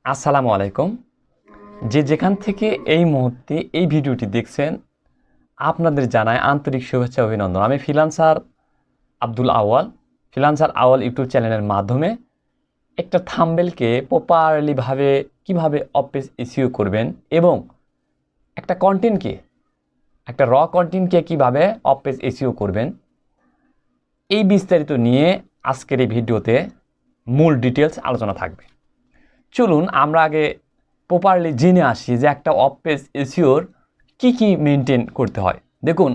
আসসালামু আলাইকুম। যে যেখান থেকে এই মুহূর্তে এই ভিডিওটি দেখছেন আপনাদের জানাই আন্তরিক শুভেচ্ছা অভিনন্দন। আমি ফ্রিল্যান্সার আব্দুল আওয়াল। ফ্রিল্যান্সার আওয়াল ইউটিউব চ্যানেলের মাধ্যমে একটা থাম্বনেলকে প্রপারলিভাবে কিভাবে অপেজ এসইও করবেন এবং একটা কন্টেন্টকে একটা র কন্টেন্টকে কিভাবে অপেজ এসইও করবেন এই বিস্তারিত নিয়ে আজকের এই ভিডিওতে মূল ডিটেলস আলোচনা থাকবে। চলুন আমরা আগে প্রপারলি জেনে আসি যে একটা অফ পেজ এসইওর কী মেনটেন করতে হয়। দেখুন,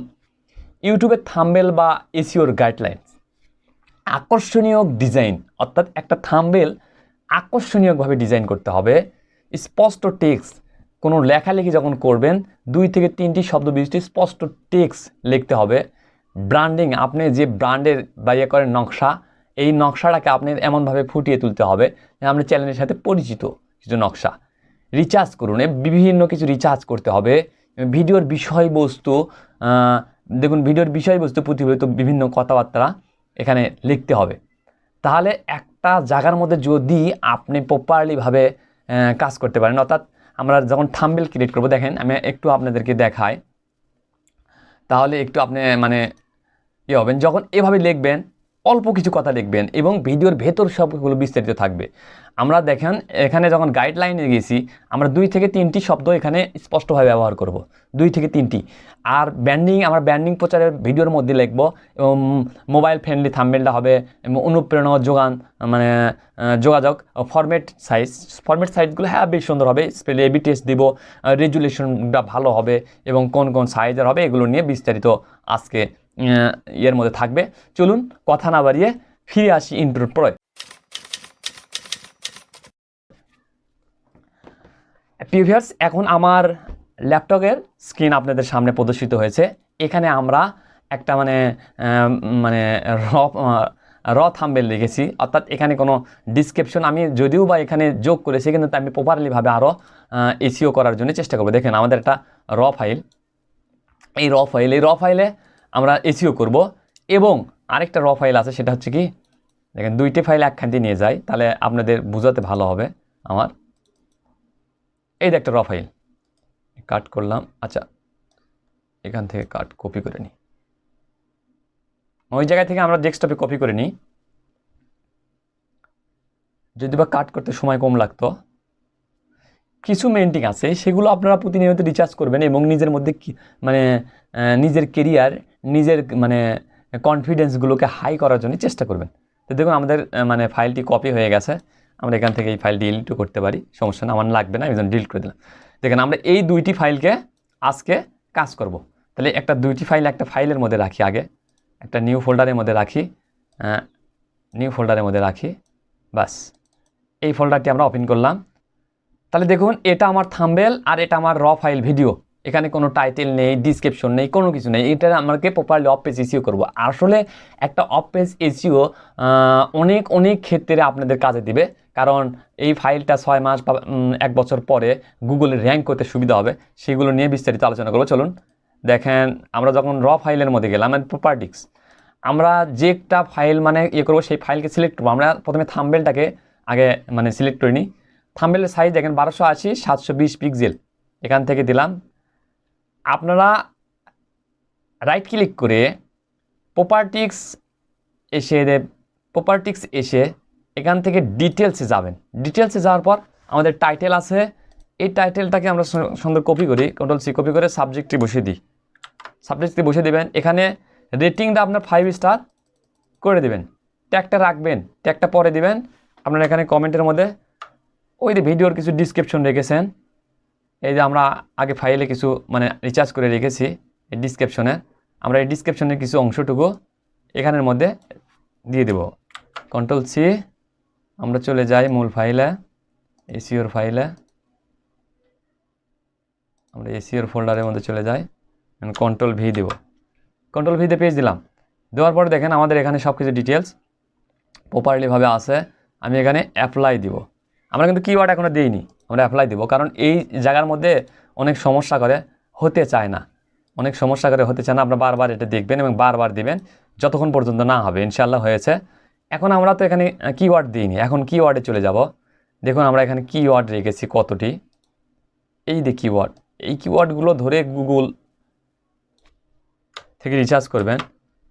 ইউটিউবের থাম্বনেল বা এসইওর গাইডলাইন আকর্ষণীয় ডিজাইন, অর্থাৎ একটা থাম্বনেল আকর্ষণীয়ভাবে ডিজাইন করতে হবে। স্পষ্ট টেক্সট, কোনো লেখালেখি যখন করবেন 2 থেকে 3টি শব্দ বিশিষ্ট স্পষ্ট টেক্সট লিখতে হবে। ব্র্যান্ডিং, আপনি যে ব্র্যান্ডের বা ইয়ে করেন নকশা, এই নকশাটাকে আপনি এমনভাবে ফুটিয়ে তুলতে হবে যে আপনার চ্যানেলের সাথে পরিচিত কিছু নকশা। রিচার্জ করুন, বিভিন্ন কিছু রিচার্জ করতে হবে। ভিডিওর বিষয়বস্তু, দেখুন ভিডিওর বিষয়বস্তু প্রতিফলিত বিভিন্ন কথাবার্তা এখানে লিখতে হবে। তাহলে একটা জায়গার মধ্যে যদি আপনি প্রপারলিভাবে কাজ করতে পারেন, অর্থাৎ আমরা যখন থাম্বনেল ক্রিয়েট করব, দেখেন আমি একটু আপনাদেরকে দেখাই, তাহলে একটু আপনি মানে হবেন। যখন এভাবে লিখবেন, অল্প কিছু কথা লিখবেন এবং ভিডিওর ভেতর সবগুলো বিস্তারিত থাকবে। আমরা দেখেন এখানে যখন গাইডলাইনে গেছি, আমরা 2 থেকে 3টি শব্দ এখানে স্পষ্টভাবে ব্যবহার করব, 2 থেকে 3টি। আর আমরা ব্র্যান্ডিং প্রচারের ভিডিওর মধ্যে লিখব এবং মোবাইল ফ্রেন্ডলি থাম্বনেলটা হবে এবং অনুপ্রেরণা মানে যোগাযোগ। ফরম্যাট সাইজগুলো হ্যাঁ বেশ সুন্দর হবে, স্পেল এবি টেস্ট দিব, রেজুলেশনটা ভালো হবে এবং কোন কোন সাইজের হবে এগুলো নিয়ে বিস্তারিত আজকে এর মধ্যে থাকবে। চলুন কথা না বাড়িয়ে ফিরে আসি ইন্ট্রোর পরে। প্রিভিয়াস এখন আমার ল্যাপটপের স্ক্রিন আপনাদের সামনে প্রদর্শিত হয়েছে। এখানে আমরা একটা মানে র থাম্বনেল লিখেছি, অর্থাৎ এখানে কোনো ডিসক্রিপশন আমি যদিও বা এখানে যোগ করেছি, কিন্তু আমি প্রপারলিভাবে আরও এসইও করার জন্য চেষ্টা করব। দেখেন আমাদের একটা র ফাইল, এই র ফাইলে আমরা এসইও করব এবং আরেকটা র ফাইল আছে, সেটা হচ্ছে কি, দেখেন 2টি ফাইল একখান দিয়ে নিয়ে যাই, তাহলে আপনাদের বোঝাতে ভালো হবে আমার। এই যে একটা র ফাইল কাট করলাম, আচ্ছা এখান থেকে কপি করে নিই, ওই জায়গা থেকে আমরা ডেস্কটপে কপি করে নিই। যদি বা কাট করতে সময় কম লাগতো, কিছু মেন্টিং আছে সেগুলো আপনারা প্রতিনিয়ত রিচার্জ করবেন এবং নিজের মধ্যে নিজের কেরিয়ার, নিজের কনফিডেন্সগুলোকে হাই করার জন্য চেষ্টা করবেন। তো দেখুন আমাদের ফাইলটি কপি হয়ে গেছে। আমরা এখান থেকে এই ফাইল ডিলিটও করতে পারি, সমস্যা না, আমার লাগবে না, আমি ডিলিট করে দিলাম। দেখেন আমরা এই 2টি ফাইলকে আজকে কাজ করব। তাহলে 2টি ফাইল একটা ফাইলের মধ্যে রাখি, আগে একটা নিউ ফোল্ডারের মধ্যে রাখি, বাস এই ফোল্ডারটি আমরা ওপেন করলাম। তাহলে দেখুন এটা আমার থাম্বনেল আর এটা আমার র ফাইল ভিডিও। এখানে কোনো টাইটেল নেই, ডিসক্রিপশন নেই, কোনো কিছু নেই। এটা আমাকে প্রপারলি অফ পেজ এসইও করবো। আসলে একটা অফ পেজ এসইও অনেক ক্ষেত্রে আপনাদের কাজে দিবে, কারণ এই ফাইলটা 6 মাস বা 1 বছর পরে গুগলে র্যাঙ্ক করতে সুবিধা হবে। সেগুলো নিয়ে বিস্তারিত আলোচনা করবো। চলুন দেখেন, আমরা যখন র ফাইলের মধ্যে গেলাম, প্রপার্টিক্স, আমরা যে একটা ফাইল করবো, সেই ফাইলকে সিলেক্ট করবো। আমরা প্রথমে থাম্বনেলটাকে আগে সিলেক্ট করে নিই। থাম্বনেলের সাইজ দেখেন 1280 720 পিক্সেল, এখান থেকে দিলাম। আপনারা রাইট ক্লিক করে প্রপার্টিক্স এসে এখান থেকে ডিটেলসে যাবেন। ডিটেলসে যাওয়ার পর আমাদের টাইটেল আছে, এই টাইটেলটাকে আমরা সুন্দর কপি করি, Ctrl+C কপি করে সাবজেক্টটি বসিয়ে দিই। সাবজেক্টটি বসিয়ে দেবেন, এখানে রেটিংটা আপনার 5 স্টার করে দেবেন। ট্যাগটা রাখবেন, ট্যাগটা পরে দিবেন। আপনারা এখানে কমেন্টের মধ্যে ওই যে ভিডিওর কিছু ডিসক্রিপশন রেখেছেন, এই যে আমরা আগে ফাইলে কিছু রিচার্জ করে রেখেছি, এই ডিসক্রিপশনে আমরা এই ডিসক্রিপশনের কিছু অংশটুকু এখানের মধ্যে দিয়ে দেব। Ctrl+C, আমরা চলে যাই মূল ফাইলে, এসইওর ফাইলে, আমরা এসইওর ফোল্ডারের মধ্যে চলে যাই, Ctrl+V দেব। Ctrl+V দিয়ে পেজ দিলাম। দেওয়ার পরে দেখেন আমাদের এখানে সব কিছু ডিটেলস প্রপারলিভাবে আছে। আমি এখানে অ্যাপ্লাই দিব। আমরা কিন্তু কিওয়ার্ড এখনও দিইনি, আমরা অ্যাপ্লাই দিব, কারণ এই জায়গার মধ্যে অনেক সমস্যা করে হতে চায় না, আপনারা বারবার এটা দেখবেন এবং বারবার দিবেন যতক্ষণ পর্যন্ত না হবে। ইনশাআল্লাহ হয়েছে। এখন আমরা তো এখানে কিওয়ার্ড দিইনি, এখন কিওয়ার্ডে চলে যাব। দেখুন আমরা এখানে কিওয়ার্ড রেখেছি কতটি, এই যে কিওয়ার্ড, এই কিওয়ার্ডগুলো ধরে গুগল থেকে রিসার্চ করবেন,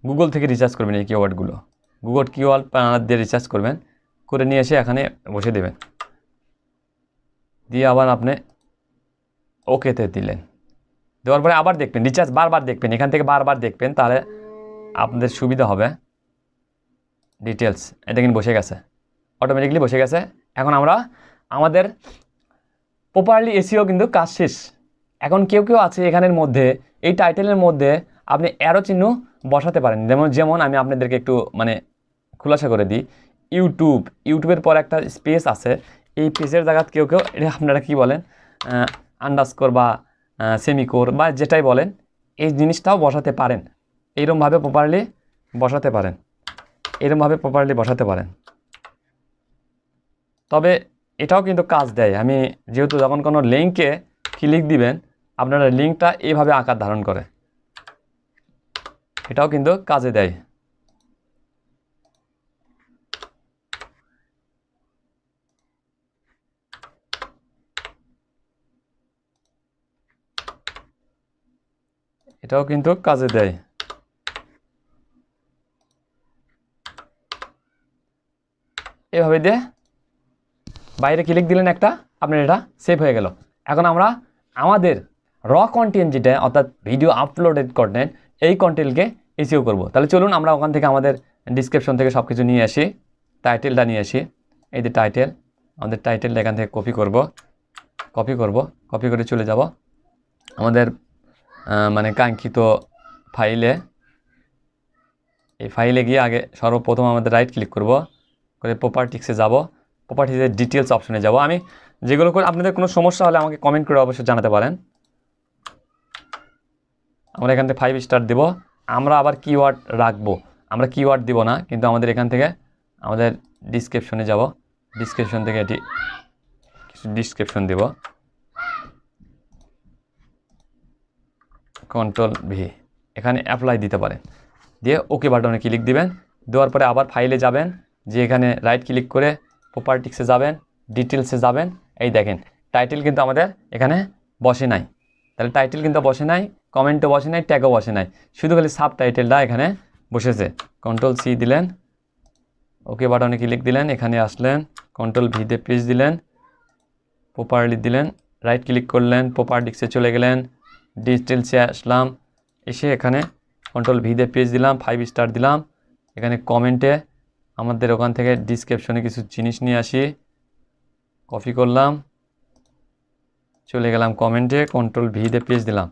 গুগল থেকে রিসার্চ করবেন এই কিওয়ার্ডগুলো, গুগল কিওয়ার্ড দিয়ে রিসার্চ করবেন, করে নিয়ে এসে এখানে বসে দেবেন, দিয়ে আবার আপনি ওকেতে দিলেন, দেওয়ার পরে আবার দেখবেন রিসার্চ বারবার দেখবেন, এখান থেকে বারবার দেখবেন, তাহলে আপনাদের সুবিধা হবে। ডিটেলস এটা কিন্তু বসে গেছে, অটোমেটিকলি বসে গেছে। এখন আমরা আমাদের প্রপারলি এসিও কিন্তু কাজ শেষ। এখন কেউ কেউ আছে এখানের মধ্যে, এই টাইটেলের মধ্যে আপনি অ্যারো চিহ্ন বসাতে পারেন, যেমন আমি আপনাদেরকে একটু মানে খুলাসা করে দিই, ইউটিউবের পর একটা স্পেস আছে, এই পেজের জায়গা কেউ কেউ এটা আপনারা কি বলেন আন্ডারস্কোর বা সেমিকোর বা যেটাই বলেন, এই জিনিসটাও বসাতে পারেন, এইরকমভাবে প্রপারলি বসাতে পারেন, এরকমভাবে প্রপারলি বসাতে পারেন। তবে এটাও কিন্তু কাজ দেয়, আমি যেহেতু যখন কোনো লিঙ্কে ক্লিক দিবেন আপনারা লিঙ্কটা এইভাবে আকার ধারণ করে, এটাও কিন্তু কাজে দেয়। এটাও কিন্তু কাজে দেয়। এভাবে দিয়ে বাইরে ক্লিক দিলেন একটা, আপনার এটা সেভ হয়ে গেল। এখন আমরা আমাদের র কন্টেন্ট যেটা অর্থাৎ ভিডিও আপলোডেড কন্টেন্ট, এই কন্টেন্টকে এসইও করব। তাহলে চলুন আমরা ওখান থেকে আমাদের ডিসক্রিপশন থেকে সব কিছু নিয়ে আসি, টাইটেলটা নিয়ে আসি, এই যে টাইটেল, আমাদের টাইটেলটা এখান থেকে কপি করব, কপি করে চলে যাব আমাদের মানে কাঙ্ক্ষিত ফাইলে। এই ফাইলে গিয়ে আগে সর্বপ্রথম আমাদের রাইট ক্লিক করব, করে প্রপার্টিক্সে যাব, প্রপার্টিক্সের ডিটেলস অপশনে যাব। আমি যেগুলো করে আপনাদের কোনো সমস্যা হলে আমাকে কমেন্ট করে অবশ্যই জানাতে পারেন। আমরা এখান থেকে 5 স্টার দেব। আমরা আবার কিওয়ার্ড রাখবো, আমরা কিওয়ার্ড দিব না, কিন্তু আমাদের এখান থেকে আমাদের ডিসক্রিপশনে যাব, ডিসক্রিপশন থেকে এটি কিছু ডিসক্রিপশন দেব, Ctrl+V, এখানে অ্যাপ্লাই দিতে পারেন, দিয়ে ওকে বাটনে ক্লিক দিবেন। দেওয়ার পরে আবার ফাইলে যাবেন, যে এখানে রাইট ক্লিক করে প্রপার্টিক্সে যাবেন, ডিটেলসে যাবেন। এই দেখেন টাইটেল কিন্তু আমাদের এখানে বসে নাই, তাহলে টাইটেল কিন্তু বসে নাই, কমেন্টও বসে নাই, ট্যাগও বসে নাই, শুধু খালি সাব টাইটেলটা এখানে বসেছে। Ctrl+C দিলেন, ওকে বাটনে ক্লিক দিলেন, এখানে আসলেন, Ctrl+V দিয়ে পেজ দিলেন, প্রপারলি দিলেন, রাইট ক্লিক করলেন, প্রপার্টিক্সে চলে গেলেন, ডিটেলসে আসলাম, এসে এখানে Ctrl+V দিয়ে পেজ দিলাম, 5 স্টার দিলাম। এখানে কমেন্টে আমাদের ওখান থেকে ডিসক্রিপশনে কিছু জিনিস নিয়ে আসি, কপি করলাম, চলে গেলাম কমেন্টে, Ctrl+V দিয়ে পেজ দিলাম।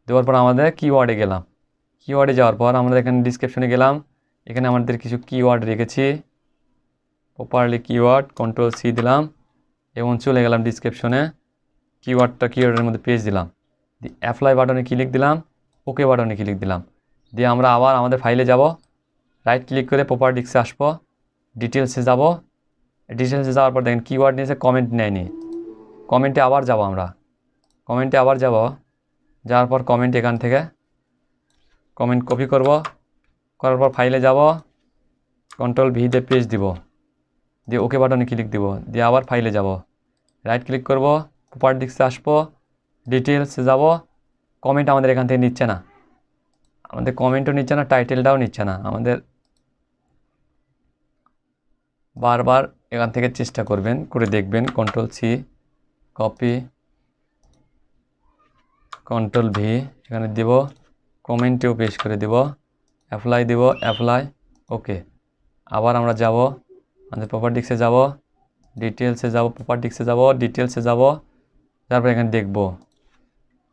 দেওয়ার পর আমাদের কিওয়ার্ডে গেলাম, কিওয়ার্ডে যাওয়ার পর আমরা এখানে ডিসক্রিপশনে গেলাম, এখানে আমাদের কিছু কিওয়ার্ড রেখেছি, প্রপারলি কিওয়ার্ড, Ctrl+C দিলাম এবং চলে গেলাম ডিসক্রিপশনে, কিওয়ার্ডের মধ্যে পেজ দিলাম, দিয়ে অ্যাপ্লাই বাটনে ক্লিক দিলাম, ওকে বাটনে ক্লিক দিলাম, দিয়ে আমরা আবার আমাদের ফাইলে যাব, রাইট ক্লিক করে প্রপার্টিক্সে আসবো, ডিটেলসে যাব, ডিটেলসে যাওয়ার পর দেখেন কিওয়ার্ড নিয়েছে, কমেন্ট নেয়নি, কমেন্টে আবার যাব, আমরা কমেন্টে আবার যাব, যাওয়ার পর কমেন্ট এখান থেকে কমেন্ট কপি করব, করার পর ফাইলে যাব, Ctrl+V দিয়ে পেজ দিব, দিয়ে ওকে বাটনে ক্লিক দিব, দিয়ে আবার ফাইলে যাব, রাইট ক্লিক করব, প্রপার্টিক্সে আসবো, ডিটেলসে যাব, কমেন্ট আমাদের এখান থেকে নিচ্ছে না, আমাদের কমেন্টও নিচ্ছে না, টাইটেলটাও নিচ্ছে না, আমাদের বারবার এখান থেকে চেষ্টা করবেন, করে দেখবেন। Ctrl+C কপি, Ctrl+V এখানে দেব, কমেন্টেও পেস্ট করে দেব, অ্যাপ্লাই দেব, অ্যাপ্লাই, ওকে। আবার আমরা যাব আমাদের প্রপার্টিক্সে যাব, ডিটেলসে যাব, প্রপার্টিক্সে যাব, ডিটেলসে যাব, তারপর এখানে দেখব,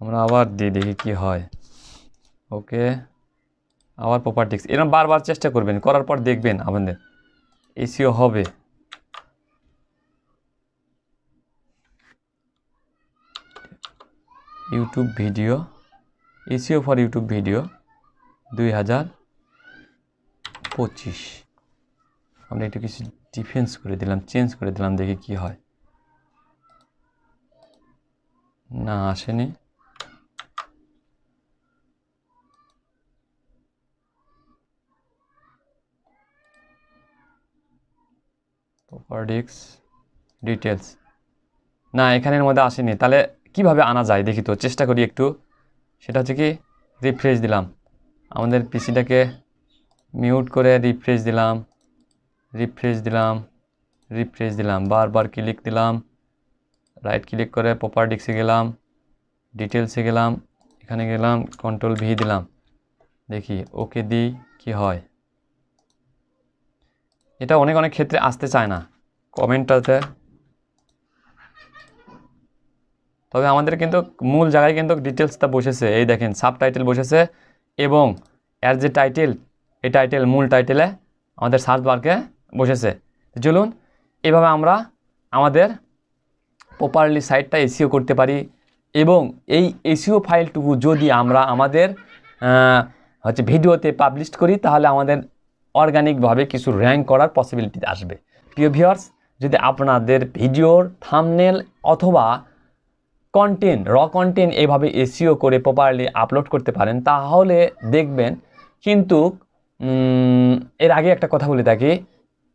আমরা আবার দেখি কি হয়, ওকে। আবার প্রপার্টিক্স, এরকম বারবার চেষ্টা করবেন, করার পর দেখবেন আমাদের এসইও হবে। YouTube video, SEO for YouTube video 2025, আমরা একটু কিছু ডিফেন্স করে দিলাম, চেঞ্জ করে দিলাম, দেখি কি হয়। না আসেনি, প্রপার্টিক্স, ডিটেলস, না এখানের মধ্যে আসেনি। তাহলে কিভাবে আনা যায় দেখি তো, চেষ্টা করি একটু। সেটা হচ্ছে কি, রিফ্রেশ দিলাম, আমাদের পিসিটাকে মিউট করে রিফ্রেশ দিলাম, রিফ্রেশ দিলাম, বারবার ক্লিক দিলাম, রাইট ক্লিক করে প্রপার্টিক্সে গেলাম, ডিটেলসে গেলাম, এখানে গেলাম, কন্ট্রোল ভি দিলাম, দেখি ওকে দিই কি হয়। এটা অনেক ক্ষেত্রে আসতে চায় না কমেন্টটাতে, তবে আমাদের কিন্তু মূল জায়গায় কিন্তু ডিটেলসটা বসেছে। এই দেখেন সাবটাইটেল বসেছে এবং এর যে টাইটেল, এই টাইটেল মূল টাইটেলে আমাদের সার্চ বারকে বসেছে। চলুন এভাবে আমরা আমাদের প্রপারলি সাইটটা এসইও করতে পারি এবং এই এসইও ফাইলটুকু যদি আমরা আমাদের হচ্ছে ভিডিওতে পাবলিশ করি তাহলে আমাদের অর্গানিকভাবে কিছু র্যাঙ্ক করার পসিবিলিটি আসবে। প্রিয় ভিউয়ার্স, যদি আপনাদের ভিডিওর থাম্বনেল অথবা কন্টেন্ট কন্টেন্ট এভাবে এসইও করে প্রপারলি আপলোড করতে পারেন তাহলে দেখবেন। কিন্তু এর আগে একটা কথা বলে থাকি,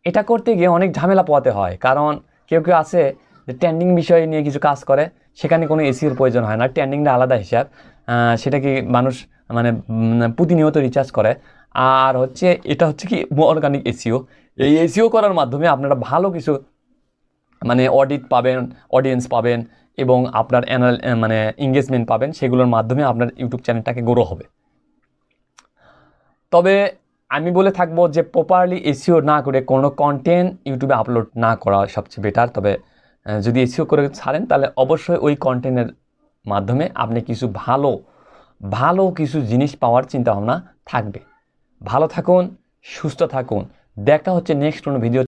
এটা করতে গিয়ে অনেক ঝামেলা পোহাতে হয়। কারণ কেউ আছে যে ট্রেন্ডিং বিষয় নিয়ে কিছু কাজ করে, সেখানে কোনো এসইওর প্রয়োজন হয় না, ট্রেন্ডিংটা আলাদা হিসাব, সেটা কি মানুষ মানে প্রতিনিয়ত রিচার্জ করে। আর হচ্ছে এটা হচ্ছে কি অর্গানিক এসইও, এই এসইও করার মাধ্যমে আপনারা ভালো কিছু মানে অডিয়েন্স পাবেন এবং আপনার মানে এঙ্গেজমেন্ট পাবেন, সেগুলোর মাধ্যমে আপনার ইউটিউব চ্যানেলটাকে গ্রো হবে। তবে আমি বলে থাকবো যে প্রপারলি এসইও না করে কোনো কন্টেন্ট ইউটিউবে আপলোড না করা সবচেয়ে বেটার। তবে যদি এসইও করে ছাড়েন তাহলে অবশ্যই ওই কন্টেন্টের মাধ্যমে আপনি কিছু ভালো কিছু জিনিস পাওয়ার চিন্তাভাবনা থাকবে। ভালো থাকুন, সুস্থ থাকুন, দেখা হচ্ছে নেক্সট কোনো ভিডিও।